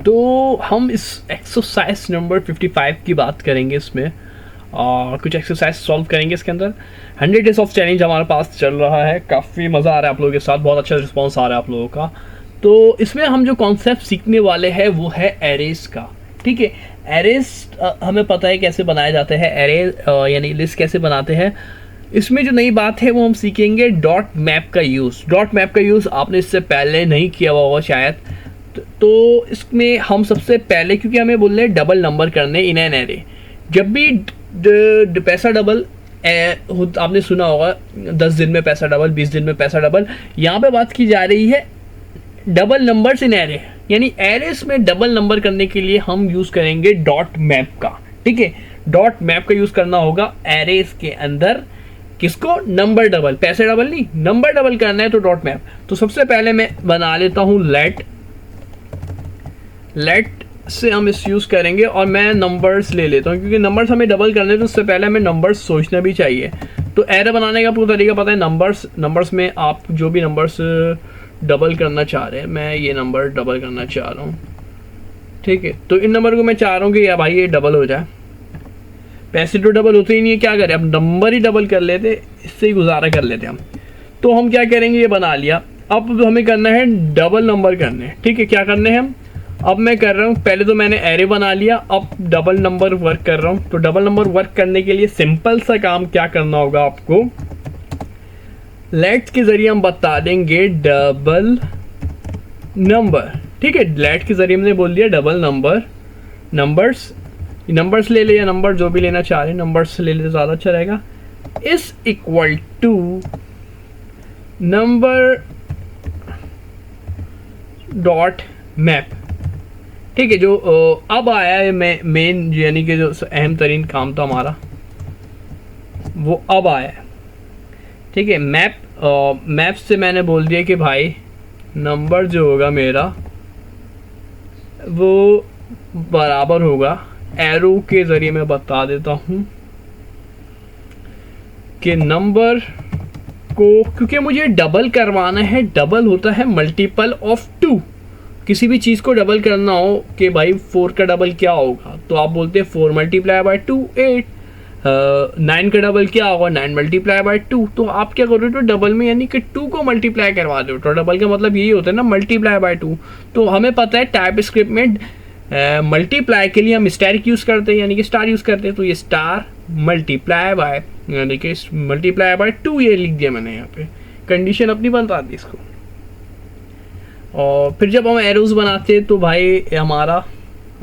तो हम इस एक्सरसाइज नंबर 55 की बात करेंगे इसमें, और कुछ एक्सरसाइज सॉल्व करेंगे इसके अंदर। 100 डेज ऑफ चैलेंज हमारे पास चल रहा है, काफ़ी मज़ा आ रहा है आप लोगों के साथ, बहुत अच्छा रिस्पॉन्स आ रहा है आप लोगों का। तो इसमें हम जो कॉन्सेप्ट सीखने वाले हैं वो है एरेज का। ठीक है, एरेज हमें पता है कैसे बनाए जाते हैं, एरे यानी लिस्ट कैसे बनाते हैं। इसमें जो नई बात है वो हम सीखेंगे डॉट मैप का यूज़। डॉट मैप का यूज़ आपने इससे पहले नहीं किया हुआ होगा शायद। तो इसमें हम सबसे पहले, क्योंकि हमें बोल रहे हैं डबल नंबर करने इन एन एरे, जब भी पैसा डबल आपने सुना होगा 10 दिन में पैसा डबल, 20 दिन में पैसा डबल, यहाँ पे बात की जा रही है डबल नंबर्स इन एरे, यानी एरेस में डबल नंबर करने के लिए हम यूज़ करेंगे डॉट मैप का। ठीक है, डॉट मैप का यूज़ करना होगा एरेस के अंदर। किसको? नंबर डबल, पैसे डबल नहीं, नंबर डबल करना है तो डॉट मैप। तो सबसे पहले मैं बना लेता हूँ लेट से हम इस यूज़ करेंगे, और मैं नंबर्स ले लेता हूँ क्योंकि नंबर्स हमें डबल करने हैं, तो उससे पहले हमें नंबर्स सोचना भी चाहिए। तो एरे बनाने का पूरा तरीका पता है, नंबर्स में आप जो भी नंबर्स डबल करना चाह रहे हैं, मैं ये नंबर डबल करना चाह रहा हूँ। ठीक है, तो इन नंबर को मैं चाह रहा हूँ कि या भाई ये डबल हो जाए। पैसे तो डबल होते ही नहीं है, क्या करें, अब नंबर ही डबल कर लेते, इससे ही गुजारा कर लेते हम। तो हम क्या करेंगे, ये बना लिया। अब हमें करना है डबल नंबर करने। ठीक है, क्या करने हैं हम, अब मैं कर रहा हूँ, पहले तो मैंने एरे बना लिया, अब डबल नंबर वर्क कर रहा हूँ। तो डबल नंबर वर्क करने के लिए सिंपल सा काम क्या करना होगा आपको, लेट्स के जरिए हम बता देंगे डबल नंबर। ठीक है, लेट के जरिए हमने बोल दिया डबल नंबर। नंबर्स ले ले, या नंबर जो भी लेना चाह रहे हैं, नंबर्स ले ले तो ज़्यादा अच्छा रहेगा। Is equal to number dot map. ठीक है, जो अब आया है मेन, यानी कि जो अहम तरीन काम था हमारा वो अब आया है। ठीक है, मैप से मैंने बोल दिया कि भाई नंबर जो होगा मेरा वो बराबर होगा, एरो के ज़रिए मैं बता देता हूँ कि नंबर को, क्योंकि मुझे डबल करवाना है, डबल होता है मल्टीपल ऑफ 2। किसी भी चीज़ को डबल करना हो कि भाई 4 का डबल क्या होगा, तो आप बोलते हैं 4 मल्टीप्लाई बाई 2 8। 9 का डबल क्या होगा, 9 मल्टीप्लाई बाई 2। तो आप क्या कर रहे हो, तो डबल में यानी कि 2 को मल्टीप्लाई करवा दो। तो डबल का मतलब यही होता है ना, मल्टीप्लाई बाई 2। तो हमें पता है टाइप स्क्रिप्ट में मल्टीप्लाई के लिए हम स्टैरिक यूज़ करते हैं, यानी कि स्टार यूज़ करते हैं। तो ये स्टार मल्टीप्लाई बाय, यानी कि मल्टीप्लाई बाय 2 ये लिख दिया मैंने यहाँ पे, कंडीशन अपनी बता दी इसको। और फिर जब हम एरोज बनाते हैं तो भाई हमारा,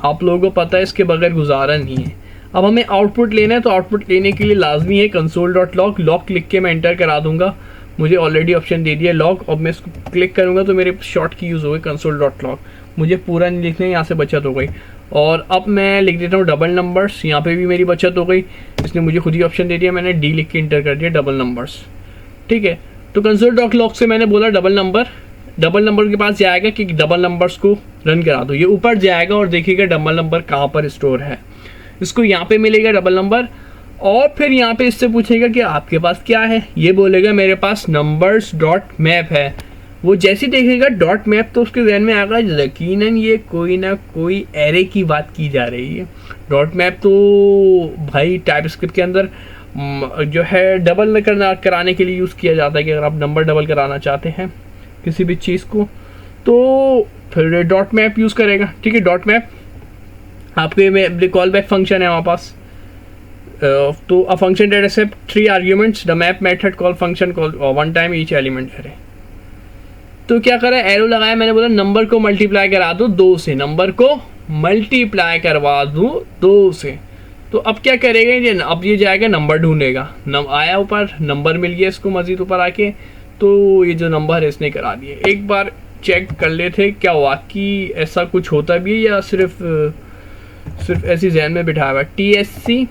आप लोगों को पता है, इसके बगैर गुजारा नहीं है। अब हमें आउटपुट लेना है, तो आउटपुट लेने के लिए लाजमी है कंसोल डॉट लॉग लिख के मैं एंटर करा दूंगा। मुझे ऑलरेडी ऑप्शन दे दिया लॉग, अब मैं इसको क्लिक करूंगा तो मेरे शॉर्ट की यूज़ हो गई कंसोल डॉट लॉग। मुझे पूरा नहीं लिखना है, यहाँ से बचत हो गई। और अब मैं लिख देता हूँ डबल नंबर्स, यहाँ पे भी मेरी बचत हो गई, इसने मुझे खुद ही ऑप्शन दे दिया, मैंने डी लिख के इंटर कर दिया डबल नंबर्स। ठीक है, तो कंसोल डॉट लॉग से मैंने बोला डबल नंबर के पास जाएगा कि डबल नंबर्स को रन करा दो। ये ऊपर जाएगा और देखिएगा डबल नंबर कहाँ पर स्टोर है, इसको यहाँ पे मिलेगा डबल नंबर। और फिर यहाँ पे इससे पूछेगा कि आपके पास क्या है, ये बोलेगा मेरे पास नंबर्स डॉट मैप है। वो जैसे देखेगा डॉट मैप तो उसके जहन में आएगा यकीनन ये कोई ना कोई एरे की बात की जा रही है। डॉट मैप तो भाई टाइप स्क्रिप्ट के अंदर जो है डबल कराने के लिए यूज़ किया जाता है, कि अगर आप नंबर डबल कराना चाहते हैं किसी भी चीज़ को तो फिर डॉट मैप यूज़ करेगा। ठीक है, डॉट मैप आपके कॉल बैक फंक्शन है हमारे पास। तो a function that accept 3 arguments, the map method call function call one time each element array. तो क्या करा, एरो लगाया, मैंने बोला नंबर को मल्टीप्लाई करा दो 2 से, नंबर को मल्टीप्लाई करवा दूँ 2 से। तो अब क्या करेगा ये, अब ये जाएगा नंबर ढूंढेगा, आया ऊपर नंबर मिल गया इसको मजीद ऊपर आके, तो ये जो नंबर है इसने करा दिए। एक बार चेक कर लेते क्या वाकई ऐसा कुछ होता भी है या सिर्फ ऐसी जहन में बिठाया हुआ। TSC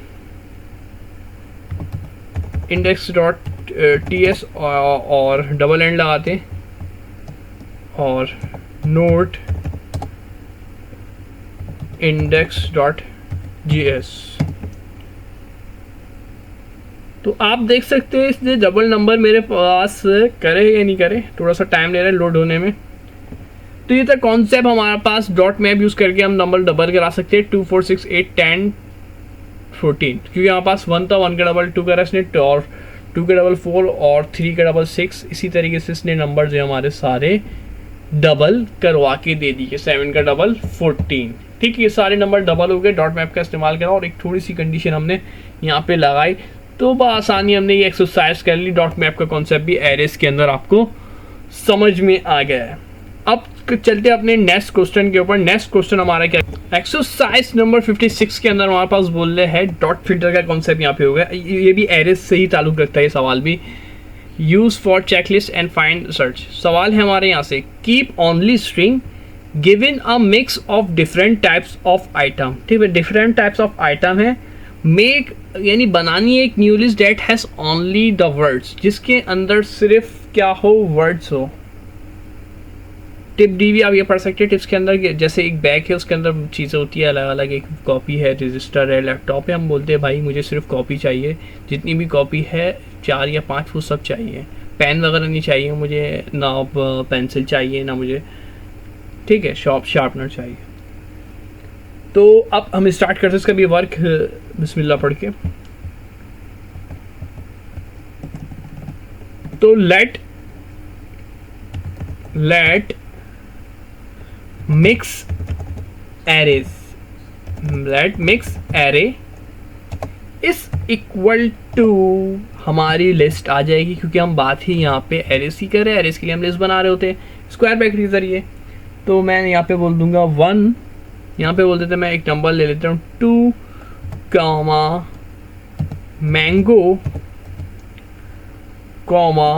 इंडेक्स डॉट TS और डबल एंड लगाते हैं, और नोट इंडेक्स डॉट GS। तो आप देख सकते हैं इसने डबल नंबर मेरे पास करे या नहीं करे, थोड़ा सा टाइम ले रहा है लोड होने में। तो ये था कॉन्सेप्ट हमारे पास। डॉट मैप यूज़ करके हम नंबर डबल करा सकते हैं 2 4 6 8 10 14, क्योंकि हमारे पास 1 था, 1 का डबल 2 करा इसने, और 2 का डबल 4 और 3 का डबल 6। इसी तरीके से इसने नंबर जो हमारे सारे डबल करवा के दे दिए। 7 का डबल 14। ठीक है, ये सारे नंबर डबल हो गए। डॉट मैप का इस्तेमाल करा और एक थोड़ी सी कंडीशन हमने यहाँ पे लगाई, तो बआसानी हमने ये एक्सरसाइज कर ली। डॉट मैप का कॉन्सेप्ट भी एरेस के अंदर आपको समझ में आ गया है। अब चलते अपने नेक्स्ट क्वेश्चन के ऊपर। नेक्स्ट क्वेश्चन हमारा क्या, एक्सरसाइज नंबर 56 के अंदर हमारे पास बोल रहे हैं डॉट फिल्टर का कॉन्सेप्ट यहाँ पे होगा। ये भी एरेस से ही ताल्लुक रखता है ये सवाल भी। Use for checklist and find search. सवाल है हमारे यहाँ से, keep only string given a mix of different types of item. ठीक है, डिफरेंट टाइप्स ऑफ आइटम है। मेक यानी बनानी है एक new list that has only the words, जिसके अंदर सिर्फ क्या हो, वर्ड्स हो। टिप डी भी आप ये पढ़ सकते हैं। टिप्स के अंदर जैसे एक बैग है, उसके अंदर चीज़ें होती है अलग अलग, एक कॉपी है, रजिस्टर है, लैपटॉप है। हम बोलते हैं भाई मुझे सिर्फ कॉपी चाहिए, जितनी भी कॉपी है 4 या 5 वो सब चाहिए। पेन वगैरह नहीं चाहिए मुझे, ना पेंसिल चाहिए ना मुझे, ठीक है, शार्पनर चाहिए। तो अब हम स्टार्ट करते हैं इसका भी वर्क बिस्मिल्लाह पढ़ के। तो let mix arrays, let mix array is equal to हमारी लिस्ट आ जाएगी, क्योंकि हम बात ही यहाँ पे एरेज की कर रहे हैं। एरेज के लिए हम लिस्ट बना रहे होते हैं स्क्वायर ब्रैकेट के जरिए। तो मैं यहाँ पे बोल दूंगा 1, यहाँ पे बोल देते मैं एक नंबर ले लेता हूँ 2 comma mango comma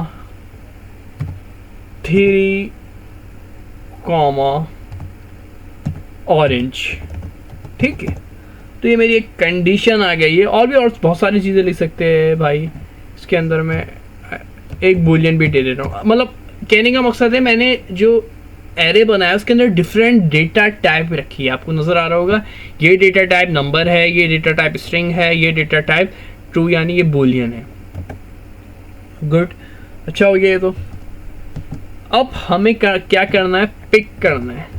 3 comma orange. ठीक है, तो ये मेरी एक कंडीशन आ गई है। और भी और बहुत सारी चीज़ें लिख सकते हैं भाई। इसके अंदर मैं एक बूलियन भी दे देता हूँ। मतलब कहने का मकसद है मैंने जो एरे बनाया उसके अंदर डिफरेंट डेटा टाइप रखी है। आपको नज़र आ रहा होगा, ये डेटा टाइप नंबर है, ये डेटा टाइप स्ट्रिंग है, ये डेटा टाइप ट्रू यानी ये बूलियन है। गुड, अच्छा हो गया ये। तो अब हमें क्या करना है, पिक करना है।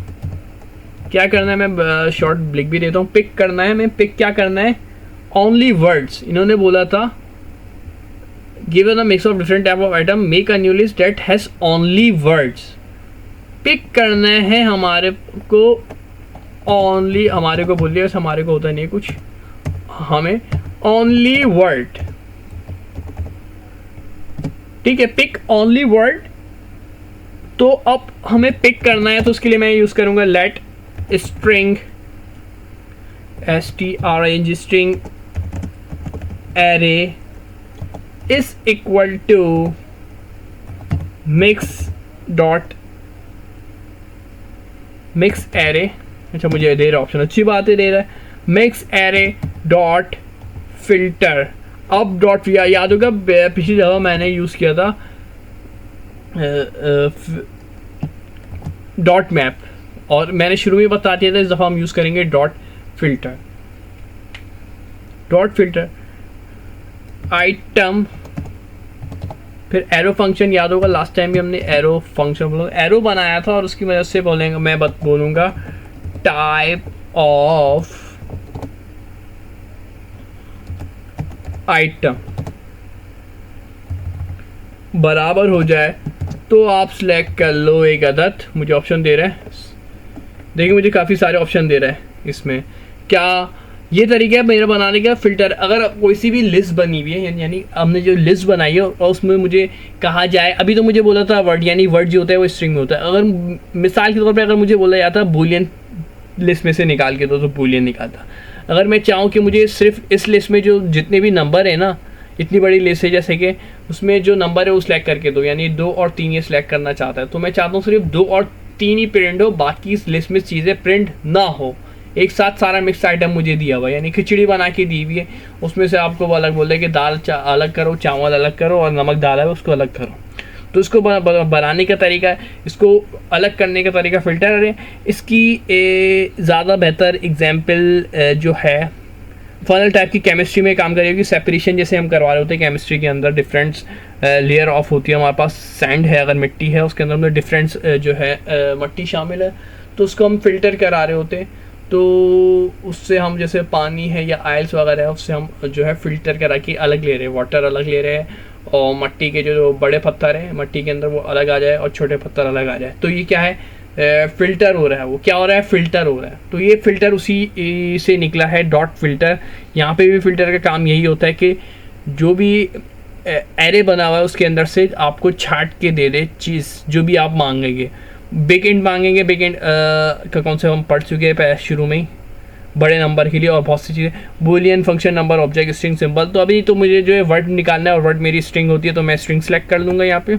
क्या करना है, मैं शॉर्ट ब्लिक भी देता हूँ। पिक करना है, मैं पिक क्या करना है, ओनली वर्ड्स। इन्होंने बोला था given a mix of different type of item make a new list that has only words. Pick करना है हमारे को ओनली, हमारे को बोलिए हमारे को होता नहीं कुछ, हमें ओनली वर्ड। ठीक है, पिक ओनली वर्ड। तो अब हमें पिक करना है, तो उसके लिए मैं यूज करूंगा let string string string array is equal to mix array. अच्छा मुझे दे रहा ऑप्शन, अच्छी बात है दे रहा है। Mix array dot filter. अब डॉट याद होगा पिछली दफा मैंने यूज किया था डॉट मैप, और मैंने शुरू में बता दिया था इस दफा हम यूज करेंगे dot filter. Dot filter item, फिर एरो फंक्शन। याद होगा लास्ट टाइम भी हमने एरो फंक्शन एरो बनाया था, और उसकी वजह से बोलेंगे मैं बोलूँगा टाइप ऑफ आइटम बराबर हो जाए तो आप सिलेक्ट कर लो एक अदद। मुझे ऑप्शन दे रहा है, देखिए मुझे काफ़ी सारे ऑप्शन दे रहा है इसमें। क्या ये तरीका है मेरा बनाने का फिल्टर। अगर कोई सी भी लिस्ट बनी हुई है, यानी हमने जो लिस्ट बनाई है और उसमें मुझे कहा जाए, अभी तो मुझे बोला था वर्ड, यानी वर्ड जो होता है वो स्ट्रिंग में होता है। अगर मिसाल के तौर पे अगर मुझे बोला जाता बूलियन लिस्ट में से निकाल के दो, तो बूलियन निकालता। अगर मैं चाहूँ कि मुझे सिर्फ इस लिस्ट में जो जितने भी नंबर है ना, इतनी बड़ी लिस्ट है जैसे कि उसमें जो नंबर है वो सिलेक्ट करके दो, यानी 2 और 3 ये सिलेक्ट करना चाहता है, तो मैं चाहता हूँ सिर्फ 2 और 3 ही प्रिंट हो, बाकी इस लिस्ट में चीज़ें प्रिंट ना हो। एक साथ सारा मिक्स आइटम मुझे दिया हुआ है, यानी खिचड़ी बना के दी हुई है, उसमें से आपको वो अलग बोल रहे कि दाल अलग करो, चावल अलग करो, और नमक डाला है उसको अलग करो। तो इसको बनाने का तरीका, इसको अलग करने का तरीका फ़िल्टर है। इसकी ज़्यादा बेहतर एग्जाम्पल जो है फनल टाइप की केमिस्ट्री में काम करेगी। सेपरेशन जैसे हम करवा रहे होते हैं केमिस्ट्री के अंदर, डिफरेंट लेयर ऑफ होती है। हमारे पास सैंड है, अगर मिट्टी है उसके अंदर में डिफरेंट जो है मिट्टी शामिल है, तो उसको हम फिल्टर करा रहे होते हैं। तो उससे हम जैसे पानी है या आयल्स वगैरह है उससे हम जो है फ़िल्टर करा के अलग ले रहे हैं, वाटर अलग ले रहे हैं, और मिट्टी के जो बड़े पत्थर हैं मिट्टी के अंदर वो अलग आ जाए और छोटे पत्थर अलग आ जाए। तो ये क्या है, फ़िल्टर हो रहा है। वो क्या हो रहा है, फ़िल्टर हो रहा है। तो ये फ़िल्टर उसी से निकला है, डॉट फ़िल्टर। यहाँ पे भी फ़िल्टर का काम यही होता है कि जो भी एरे बना हुआ है उसके अंदर से आपको छाट के दे दे चीज़ जो भी आप मांगेंगे। बिग एंड मांगेंगे, बिग एंड का कॉन्सेप्ट हम पढ़ चुके हैं शुरू में ही, बड़े नंबर के लिए, और बहुत सी चीज़ें, Boolean function, number, object, string, symbol. तो अभी तो मुझे जो है वर्ड निकालना है और वर्ड मेरी स्ट्रिंग होती है, तो मैं स्ट्रिंग सेलेक्ट कर लूँगा यहाँ पे।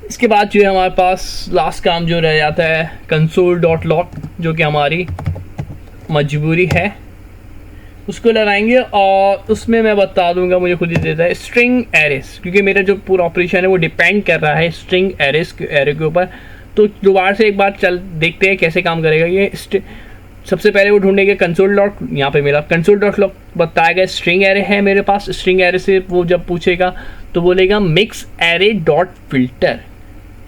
इसके बाद जो है हमारे पास लास्ट काम जो रह जाता है कंसोल डॉट लॉग, जो कि हमारी मजबूरी है, उसको लगाएंगे। और उसमें मैं बता दूंगा, मुझे खुद ही देता है स्ट्रिंग एरेस, क्योंकि मेरा जो पूरा ऑपरेशन है वो डिपेंड कर रहा है स्ट्रिंग एरेस एरे के ऊपर। तो दोबारा से एक बार चल देखते हैं कैसे काम करेगा ये। सबसे पहले वो ढूंढेंगे कंसोल डॉट, यहाँ पे मेरा कंसोल डॉट लॉग बताया गया स्ट्रिंग एरे है मेरे पास। स्ट्रिंग एरे से वो जब पूछेगा तो बोलेगा मिक्स एरे डॉट फिल्टर,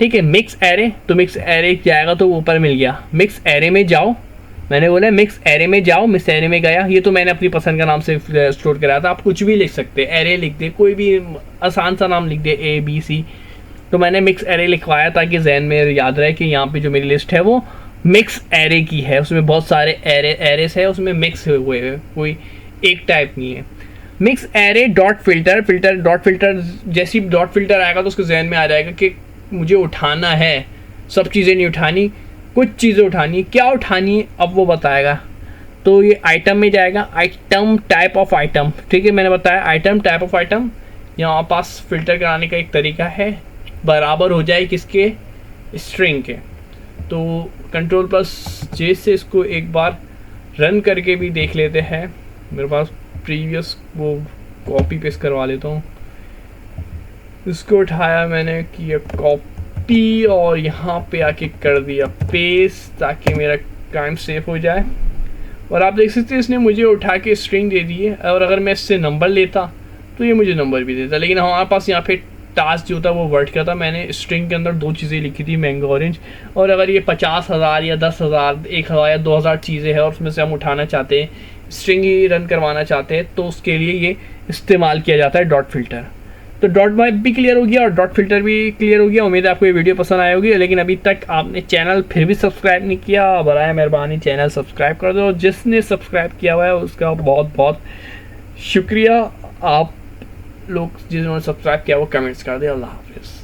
ठीक है, मिक्स एरे। तो मिक्स एरे जाएगा तो ऊपर मिल गया, मिक्स एरे में जाओ, मैंने बोला मिक्स एरे में जाओ, मिक्स एरे में गया। ये तो मैंने अपनी पसंद का नाम से स्टोर कराया था, आप कुछ भी लिख सकते हैं, एरे लिख दे, कोई भी आसान सा नाम लिख दे, A B C। तो मैंने मिक्स एरे लिखवाया ताकि जहन में याद रहे कि यहाँ पे जो मेरी लिस्ट है वो मिक्स एरे की है, उसमें बहुत सारे एरेस है, उसमें मिक्स हुए हैं, कोई एक टाइप नहीं है। Mix array dot filter, filter dot filter, जैसे ही डॉट फिल्टर आएगा तो उसके जहन में आ जाएगा कि मुझे उठाना है, सब चीज़ें नहीं उठानी, कुछ चीज़ें उठानी। क्या उठानी है अब वो बताएगा। तो ये आइटम में जाएगा, आइटम टाइप ऑफ आइटम, ठीक है, मैंने बताया आइटम टाइप ऑफ आइटम। यहाँ पास फिल्टर कराने का एक तरीका है, बराबर हो जाए किसके, स्ट्रिंग के। तो Ctrl+J से इसको एक बार रन करके भी देख लेते हैं। मेरे पास प्रीवियस वो कॉपी पेस्ट करवा लेता हूँ। इसको उठाया मैंने, किया कॉपी और यहाँ पे आके कर दिया पेस्ट ताकि मेरा टाइम सेव हो जाए। और आप देख सकते हैं इसने मुझे उठा के स्ट्रिंग दे दी है, और अगर मैं इससे नंबर लेता तो ये मुझे नंबर भी देता। लेकिन हमारे पास यहाँ पे टास्क जो था वो वर्ड का था, मैंने स्ट्रिंग के अंदर 2 चीज़ें लिखी थी, मैंगो ऑरेंज। और अगर ये 50,000 या 10,000, 1,000 या 2,000 चीज़ें हैं और उसमें से हम उठाना चाहते हैं, स्ट्रिंग ही रन करवाना चाहते हैं, तो उसके लिए ये इस्तेमाल किया जाता है डॉट फिल्टर। तो डॉट माइप भी क्लियर हो गया और डॉट फिल्टर भी क्लियर हो गया। उम्मीद है आपको ये वीडियो पसंद आई होगी। लेकिन अभी तक आपने चैनल फिर भी सब्सक्राइब नहीं किया, बराए मेहरबानी चैनल सब्सक्राइब कर दो। जिसने सब्सक्राइब किया हुआ है उसका बहुत बहुत शुक्रिया। आप लोग जिन्होंने सब्सक्राइब किया वो कमेंट्स कर दे। अल्लाह हाफिज़।